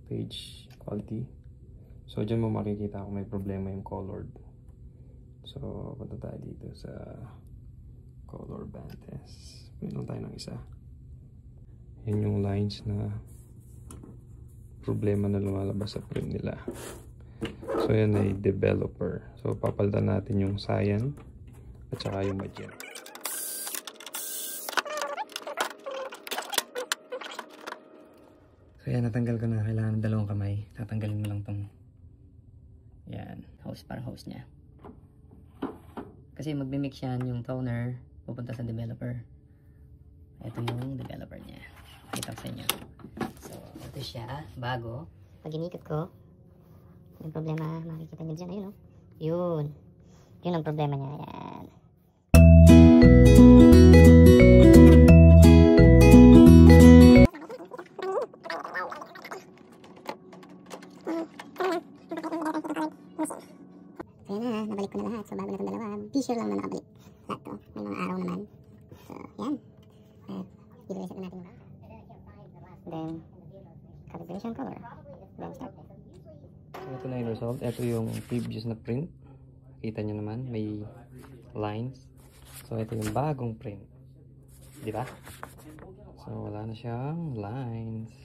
page quality. So dyan mo makikita kung may problema yung colored. So punta tayo dito sa color band test. Pili lang tayo ng isa. Yan yung lines na problema na lumalabas sa print nila. So yan ay developer. So papalitan natin yung cyan at saka yung magenta. So yan, natanggal ko na. Kailangan ng dalawang kamay. Tatanggalin mo lang tong yan, hose para hose nya. Kasi magmimix yan yung toner pupunta sa developer. Ito yung developer nya. Kita ko sa inyo. So ito siya, bago. Pag inikot ko, yung problema makikita nyo dyan. Ayun, oh. Yun ang problema nya. Yan. Kaya na, nabalik ko na lahat. So bago na itong dalawa, t-shirt lang na nakabalik. Lahat to, may mga araw naman. So yan. At i-reset na natin yung then calibration color. Then start. So ito na yung result. Ito yung previous na print. Kita nyo naman, may lines. So ito yung bagong print. Di ba? So wala na siyang lines.